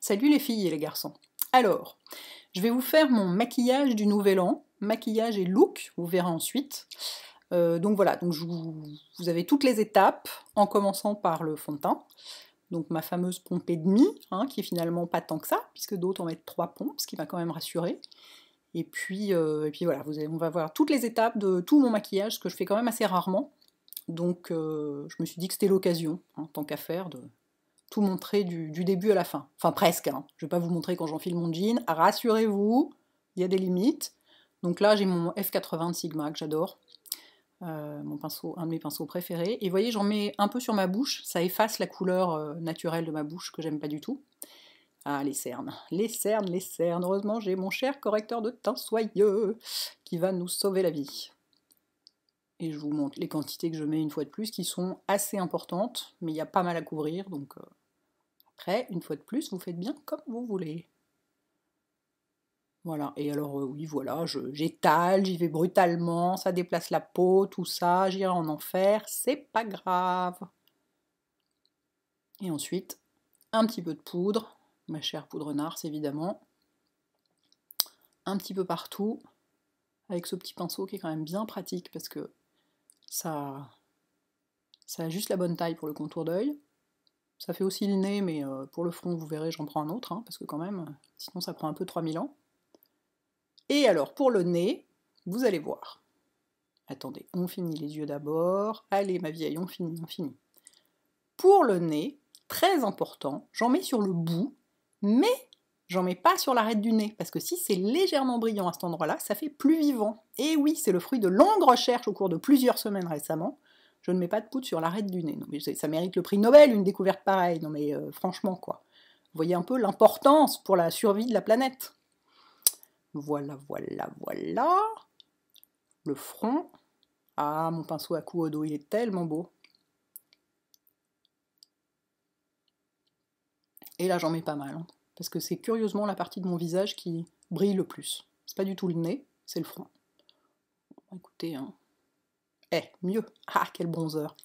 Salut les filles et les garçons. Alors, je vais vous faire mon maquillage du Nouvel An, maquillage et look, vous verrez ensuite. Donc voilà, vous avez toutes les étapes, en commençant par le fond de teint. Donc ma fameuse pompe et demie, qui est finalement pas tant que ça, puisque d'autres en mettent 3 pompes, ce qui m'a quand même rassurée. Et puis voilà, on va voir toutes les étapes de tout mon maquillage, ce que je fais quand même assez rarement. Donc je me suis dit que c'était l'occasion, tant qu'à faire, de tout montrer du début à la fin. Enfin presque, je vais pas vous montrer quand j'enfile mon jean, rassurez-vous, il y a des limites. Donc là j'ai mon F80 de Sigma que j'adore, mon pinceau, un de mes pinceaux préférés. Et vous voyez, j'en mets un peu sur ma bouche, ça efface la couleur naturelle de ma bouche que j'aime pas du tout. Ah, les cernes, les cernes, les cernes. Heureusement, j'ai mon cher correcteur de teint soyeux qui va nous sauver la vie. Et je vous montre les quantités que je mets une fois de plus, qui sont assez importantes, mais il y a pas mal à couvrir, donc après, une fois de plus, vous faites bien comme vous voulez. Voilà, et alors oui, voilà, j'étale, j'y vais brutalement, ça déplace la peau, tout ça, j'irai en enfer, c'est pas grave. Et ensuite, un petit peu de poudre, ma chère poudre Nars évidemment, un petit peu partout, avec ce petit pinceau qui est quand même bien pratique parce que ça a juste la bonne taille pour le contour d'œil. Ça fait aussi le nez, mais pour le front, vous verrez, j'en prends un autre, parce que quand même, sinon ça prend un peu 3000 ans. Et alors, pour le nez, vous allez voir. Attendez, on finit les yeux d'abord. Allez, ma vieille, on finit, on finit. Pour le nez, très important, j'en mets sur le bout, mais j'en mets pas sur l'arête du nez, parce que si c'est légèrement brillant à cet endroit-là, ça fait plus vivant. Et oui, c'est le fruit de longues recherches au cours de plusieurs semaines récemment. Je ne mets pas de poudre sur l'arête du nez. Non, mais ça mérite le prix Nobel, une découverte pareille. Non mais franchement, quoi. Vous voyez un peu l'importance pour la survie de la planète. Voilà, voilà, voilà. Le front. Ah, mon pinceau à coups au dos, il est tellement beau. Et là, j'en mets pas mal, parce que c'est curieusement la partie de mon visage qui brille le plus. C'est pas du tout le nez, c'est le front. Écoutez, mieux. Ah, quel bronzer.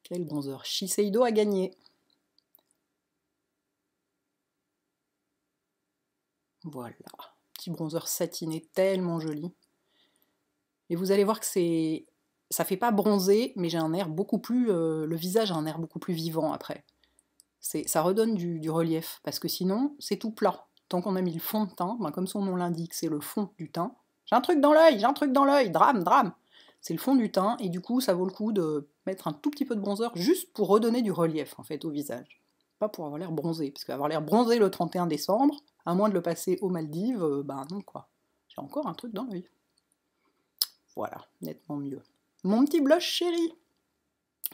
Quel bronzer. Shiseido a gagné. Voilà. Petit bronzer satiné, tellement joli. Et vous allez voir que ça fait pas bronzer, mais j'ai un air beaucoup plus... le visage a un air beaucoup plus vivant après. Ça redonne du relief, parce que sinon, c'est tout plat. Tant qu'on a mis le fond de teint, comme son nom l'indique, c'est le fond du teint. J'ai un truc dans l'œil, j'ai un truc dans l'œil, drame, drame. C'est le fond du teint, et du coup, ça vaut le coup de mettre un tout petit peu de bronzer, juste pour redonner du relief, en fait, au visage. Pas pour avoir l'air bronzé, parce qu'avoir l'air bronzé le 31 décembre, à moins de le passer aux Maldives, non, quoi. J'ai encore un truc dans l'œil. Voilà, nettement mieux. Mon petit blush chéri,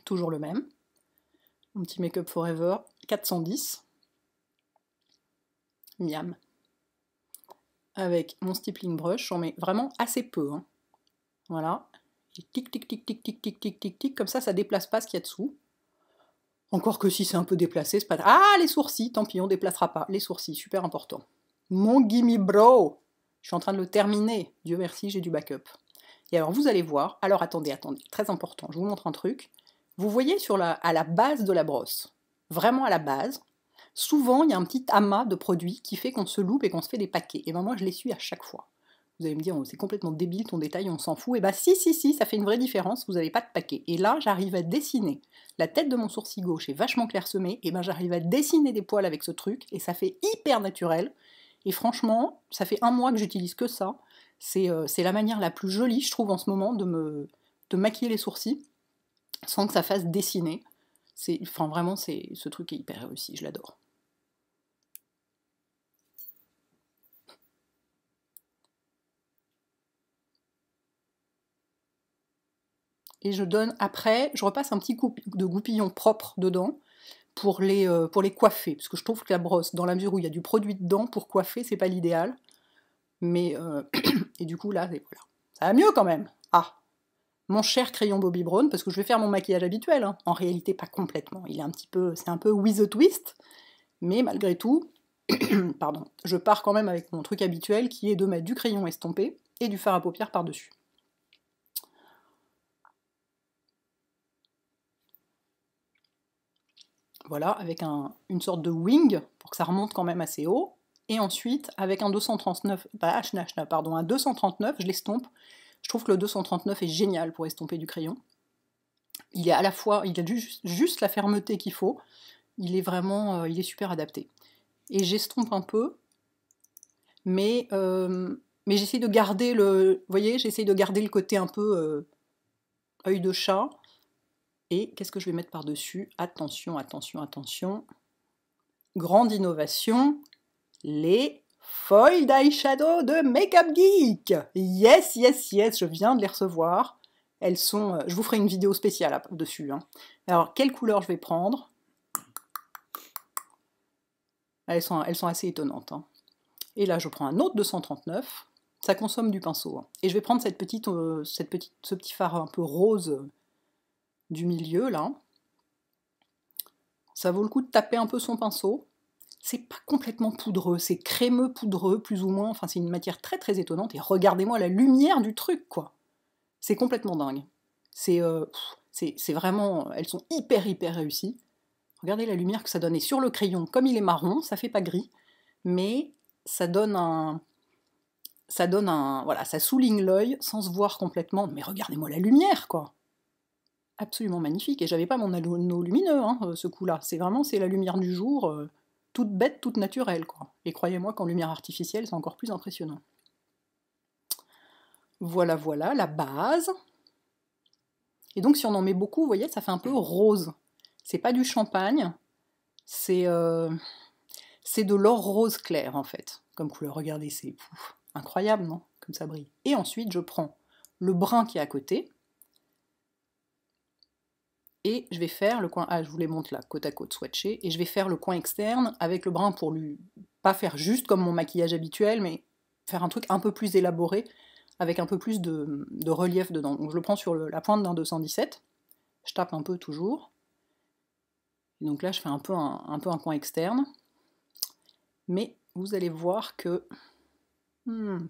toujours le même. Mon petit Make-up Forever 410. Miam. Avec mon stippling brush, j'en mets vraiment assez peu. Voilà. Et tic, tic, tic, tic, tic, tic, tic, tic, tic, comme ça déplace pas ce qu'il y a dessous. Encore que si c'est un peu déplacé, c'est pas... Ah, les sourcils, tant pis, on déplacera pas. Les sourcils, super important. Mon gimme bro, je suis en train de le terminer. Dieu merci, j'ai du backup. Et alors, vous allez voir... Alors, attendez, très important, je vous montre un truc. Vous voyez à la base de la brosse, vraiment à la base, souvent, il y a un petit amas de produits qui fait qu'on se loupe et qu'on se fait des paquets. Et ben moi, je les suis à chaque fois. Vous allez me dire, oh, c'est complètement débile ton détail, on s'en fout. Et ben si, ça fait une vraie différence, vous n'avez pas de paquet. Et là, j'arrive à dessiner. La tête de mon sourcil gauche est vachement clairsemée, et ben j'arrive à dessiner des poils avec ce truc, et ça fait hyper naturel. Et franchement, ça fait 1 mois que j'utilise que ça. C'est la manière la plus jolie, je trouve, en ce moment, de maquiller les sourcils, sans que ça fasse dessiner. Enfin, vraiment, ce truc est hyper réussi, je l'adore. Et je repasse un petit coup de goupillon propre dedans pour les coiffer, parce que je trouve que la brosse, dans la mesure où il y a du produit dedans, pour coiffer, c'est pas l'idéal. Mais, et du coup, là, voilà. Ça va mieux quand même. Ah, mon cher crayon Bobbi Brown, parce que je vais faire mon maquillage habituel, en réalité pas complètement, c'est un peu with a twist, mais malgré tout, pardon, je pars quand même avec mon truc habituel, qui est de mettre du crayon estompé et du fard à paupières par-dessus. Voilà, avec une sorte de wing, pour que ça remonte quand même assez haut. Et ensuite, avec un 239, un 239, je l'estompe. Je trouve que le 239 est génial pour estomper du crayon. Il est à la fois, il a juste la fermeté qu'il faut. Il est super adapté. Et j'estompe un peu, mais j'essaie de garder vous voyez, j'essaie de garder le côté un peu œil de chat. Et qu'est-ce que je vais mettre par-dessus? Attention, attention, attention. Grande innovation, les foils d'eyeshadow de Makeup Geek. Yes, yes, yes, je viens de les recevoir. Elles sont... je vous ferai une vidéo spéciale dessus. Hein. Alors, quelle couleur je vais prendre? Elles sont assez étonnantes. Hein. Et là, je prends un autre 239. Ça consomme du pinceau. Hein. Et je vais prendre ce petit fard un peu rose du milieu, là. Ça vaut le coup de taper un peu son pinceau. C'est pas complètement poudreux, c'est crémeux poudreux, plus ou moins. Enfin, c'est une matière très très étonnante. Et regardez-moi la lumière du truc, quoi. C'est complètement dingue. C'est vraiment... Elles sont hyper hyper réussies. Regardez la lumière que ça donne. Et sur le crayon, comme il est marron, ça fait pas gris, mais ça donne un... Voilà, ça souligne l'œil sans se voir complètement. Mais regardez-moi la lumière, quoi. Absolument magnifique. Et j'avais pas mon anneau lumineux, hein, ce coup-là. C'est la lumière du jour, toute bête, toute naturelle, quoi. Et croyez-moi qu'en lumière artificielle, c'est encore plus impressionnant. Voilà, voilà, la base. Et donc, si on en met beaucoup, vous voyez, ça fait un peu rose. C'est pas du champagne, c'est de l'or rose clair, en fait. Comme couleur, regardez, c'est incroyable, non? Comme ça brille. Et ensuite, je prends le brun qui est à côté, et je vais faire le coin... Ah, je vous les montre là, côte à côte swatché, et je vais faire le coin externe avec le brun pour lui... Pas faire juste comme mon maquillage habituel, mais faire un truc un peu plus élaboré, avec un peu plus de relief dedans. Donc je le prends sur la pointe d'un 217, je tape un peu toujours, et donc là je fais un peu un coin externe, mais vous allez voir que...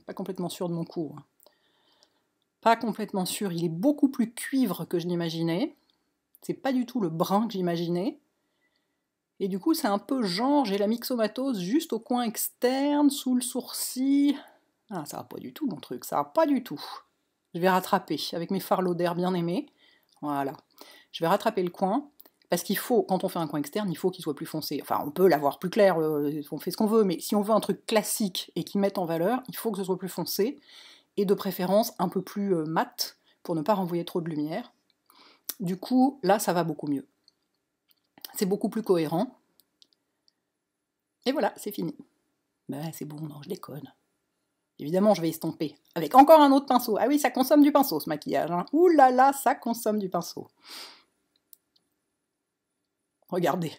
pas complètement sûr de mon coup. Hein. Pas complètement sûr, il est beaucoup plus cuivre que je l'imaginais. C'est pas du tout le brun que j'imaginais. Et du coup, c'est un peu genre, j'ai la myxomatose juste au coin externe, sous le sourcil. Ah, ça va pas du tout mon truc, ça va pas du tout. Je vais rattraper avec mes fards Lauder bien aimés. Voilà. Je vais rattraper le coin, parce qu'il faut, quand on fait un coin externe, il faut qu'il soit plus foncé. Enfin, on peut l'avoir plus clair, on fait ce qu'on veut, mais si on veut un truc classique et qui mette en valeur, il faut que ce soit plus foncé, et de préférence un peu plus mat, pour ne pas renvoyer trop de lumière. Du coup, là, ça va beaucoup mieux. C'est beaucoup plus cohérent. Et voilà, c'est fini. Ben, c'est bon, non, je déconne. Évidemment, je vais estomper. Avec encore un autre pinceau. Ah oui, ça consomme du pinceau, ce maquillage. Hein. Ouh là là, ça consomme du pinceau. Regardez.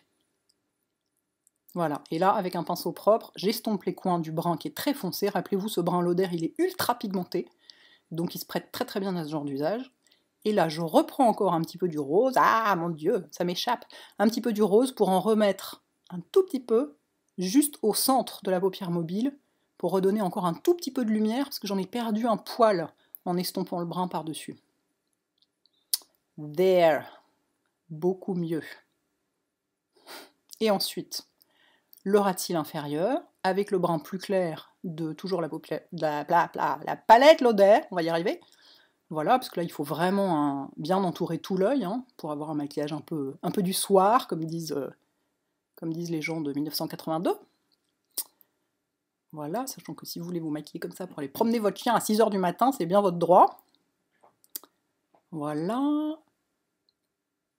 Voilà. Et là, avec un pinceau propre, j'estompe les coins du brun qui est très foncé. Rappelez-vous, ce brun Lauder, il est ultra pigmenté. Donc, il se prête très très bien à ce genre d'usage. Et là, je reprends encore un petit peu du rose. Ah, mon Dieu, ça m'échappe. Un petit peu du rose pour en remettre un tout petit peu, juste au centre de la paupière mobile, pour redonner encore un tout petit peu de lumière, parce que j'en ai perdu un poil en estompant le brun par-dessus. There. Beaucoup mieux. Et ensuite, le ras de cils inférieur, avec le brun plus clair de toujours la paupière, la palette Lauder, on va y arriver. Voilà, parce que là, il faut vraiment bien entourer tout l'œil, hein, pour avoir un maquillage un peu du soir, comme disent les gens de 1982. Voilà, sachant que si vous voulez vous maquiller comme ça pour aller promener votre chien à 6h du matin, c'est bien votre droit. Voilà.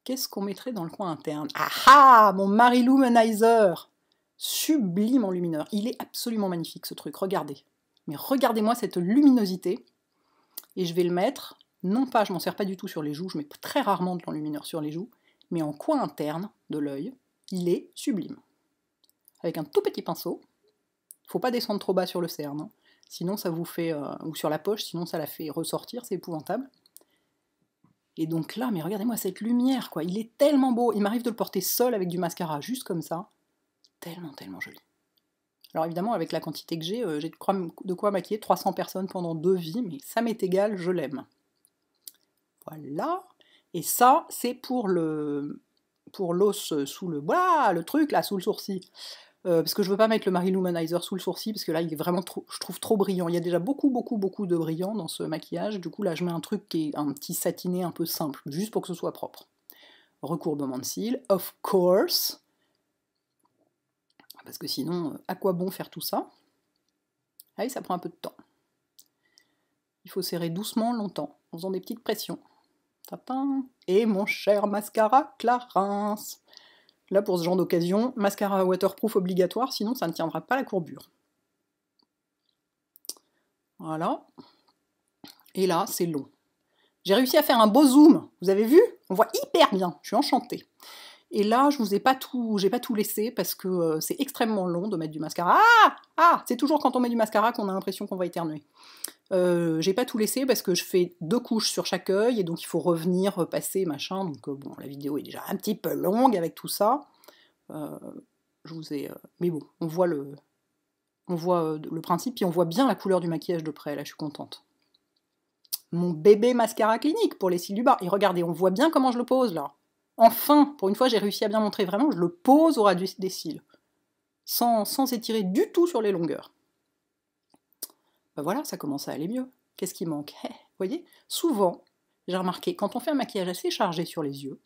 Qu'est-ce qu'on mettrait dans le coin interne? Ah ah, mon Mariluminizer! Sublime en lumineur. Il est absolument magnifique, ce truc, regardez. Mais regardez-moi cette luminosité. Et je vais le mettre, non pas, je m'en sers pas du tout sur les joues, je mets très rarement de l'enlumineur sur les joues, mais en coin interne de l'œil, il est sublime. Avec un tout petit pinceau, il faut pas descendre trop bas sur le cerne, hein. Sinon ça vous fait, ou sur la poche, sinon ça la fait ressortir, c'est épouvantable. Et donc là, mais regardez-moi cette lumière, quoi, il est tellement beau, il m'arrive de le porter seul avec du mascara, juste comme ça, tellement, tellement joli. Alors évidemment, avec la quantité que j'ai de quoi maquiller 300 personnes pendant 2 vies, mais ça m'est égal, je l'aime. Voilà. Et ça, c'est pour pour l'os sous le... Voilà, le truc là, sous le sourcil. Parce que je veux pas mettre le Mary-Lou-Manizer sous le sourcil, parce que là, il est vraiment trop, je trouve trop brillant. Il y a déjà beaucoup de brillant dans ce maquillage. Du coup, là, je mets un truc qui est un petit satiné un peu simple, juste pour que ce soit propre. Recourbement de cils, of course. Parce que sinon, à quoi bon faire tout ça? Ah oui, ça prend un peu de temps. Il faut serrer doucement, longtemps, en faisant des petites pressions. Tapin. Et mon cher mascara Clarins. Là, pour ce genre d'occasion, mascara waterproof obligatoire, sinon ça ne tiendra pas la courbure. Voilà. Et là, c'est long. J'ai réussi à faire un beau zoom, vous avez vu? On voit hyper bien, je suis enchantée. Et là, je vous ai pas tout, j'ai pas tout laissé parce que c'est extrêmement long de mettre du mascara. Ah, c'est toujours quand on met du mascara qu'on a l'impression qu'on va éternuer. J'ai pas tout laissé parce que je fais 2 couches sur chaque œil et donc il faut revenir, repasser, machin. Donc bon, la vidéo est déjà un petit peu longue avec tout ça. Je vous ai... mais bon, on voit le principe, puis on voit bien la couleur du maquillage de près, là, je suis contente. Mon bébé mascara clinique pour les cils du bas. Et regardez, on voit bien comment je le pose, là. Enfin, pour une fois, j'ai réussi à bien montrer. Vraiment, je le pose au ras des cils. Sans étirer du tout sur les longueurs. Ben voilà, ça commence à aller mieux. Qu'est-ce qui manque? Vous voyez? Souvent, j'ai remarqué, quand on fait un maquillage assez chargé sur les yeux,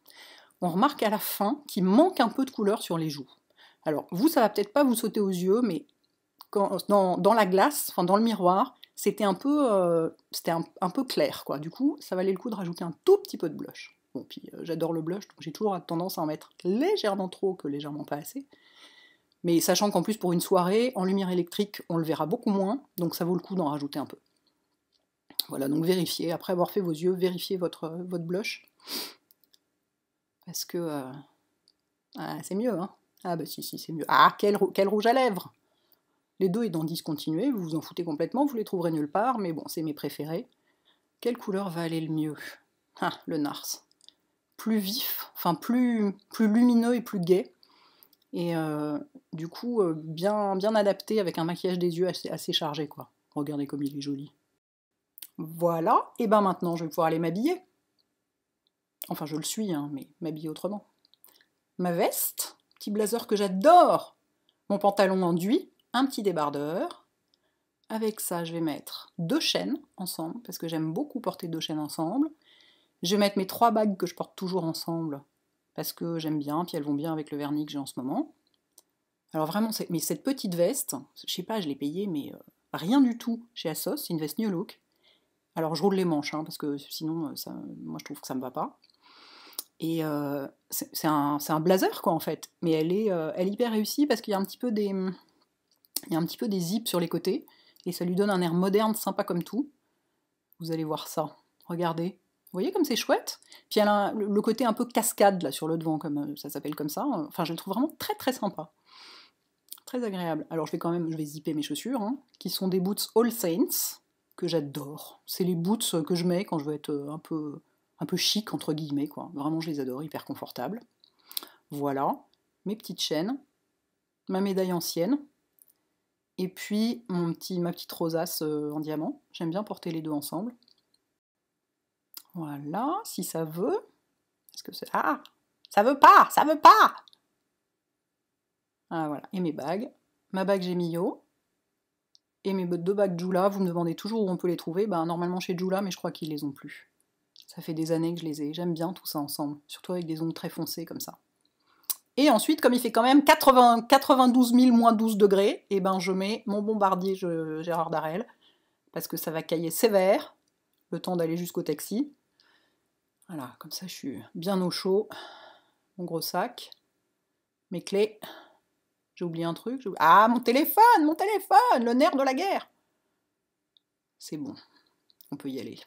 on remarque à la fin qu'il manque un peu de couleur sur les joues. Alors, vous, ça va peut-être pas vous sauter aux yeux, mais dans la glace, enfin dans le miroir, c'était un peu clair, quoi. Du coup, ça valait le coup de rajouter un tout petit peu de blush. Bon, puis j'adore le blush, donc j'ai toujours tendance à en mettre légèrement trop que légèrement pas assez. Mais sachant qu'en plus, pour une soirée, en lumière électrique, on le verra beaucoup moins, donc ça vaut le coup d'en rajouter un peu. Voilà, donc vérifiez, après avoir fait vos yeux, vérifiez votre blush. Parce que... c'est mieux, hein. Ah bah si, c'est mieux. Ah, quel rouge à lèvres! Les deux étant discontinués, vous vous en foutez complètement, vous les trouverez nulle part, mais bon, c'est mes préférés. Quelle couleur va aller le mieux? Ah, le Nars. Plus vif, enfin plus lumineux et plus gai. Et du coup, bien adapté avec un maquillage des yeux assez chargé, quoi. Regardez comme il est joli. Voilà, et ben maintenant je vais pouvoir aller m'habiller. Enfin, je le suis, hein, mais m'habiller autrement. Ma veste, petit blazer que j'adore, mon pantalon enduit, un petit débardeur. Avec ça, je vais mettre 2 chaînes ensemble, parce que j'aime beaucoup porter 2 chaînes ensemble. Je vais mettre mes 3 bagues que je porte toujours ensemble, parce que j'aime bien, puis elles vont bien avec le vernis que j'ai en ce moment. Alors vraiment, mais cette petite veste, je sais pas, je l'ai payée, mais rien du tout chez Assos, c'est une veste New Look. Alors je roule les manches, hein, parce que sinon, moi je trouve que ça me va pas. Et c'est un blazer, quoi, en fait. Mais elle est hyper réussie, parce qu'il y a un petit peu des zips sur les côtés, et ça lui donne un air moderne, sympa comme tout. Vous allez voir ça. Regardez. Vous voyez comme c'est chouette? Puis elle a le côté un peu cascade, là, sur le devant, comme ça s'appelle comme ça. Enfin, je le trouve vraiment très très sympa. Très agréable. Alors, je vais zipper mes chaussures, hein, qui sont des boots All Saints, que j'adore. C'est les boots que je mets quand je veux être un peu chic, entre guillemets, quoi. Vraiment, je les adore, hyper confortables. Voilà. Mes petites chaînes. Ma médaille ancienne. Et puis ma petite rosace en diamant. J'aime bien porter les deux ensemble. Voilà, si ça veut. Est-ce que c'est... Ah, ça veut pas, ça veut pas. Ah voilà, et mes bagues. Ma bague Gemio. Et mes 2 bagues Jula, vous me demandez toujours où on peut les trouver. Ben, normalement chez Jula, mais je crois qu'ils les ont plus. Ça fait des années que je les ai. J'aime bien tout ça ensemble, surtout avec des ongles très foncés comme ça. Et ensuite, comme il fait quand même 92 000 moins 12 degrés, et ben je mets mon bombardier Gérard Darel, parce que ça va cailler sévère, le temps d'aller jusqu'au taxi. Voilà, comme ça je suis bien au chaud. Mon gros sac, mes clés. J'ai oublié un truc. Ah, mon téléphone, le nerf de la guerre. C'est bon, on peut y aller.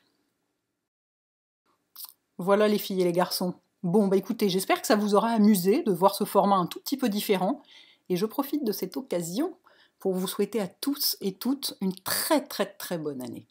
Voilà les filles et les garçons. Bon, bah écoutez, j'espère que ça vous aura amusé de voir ce format un tout petit peu différent, et je profite de cette occasion pour vous souhaiter à tous et toutes une très très très bonne année.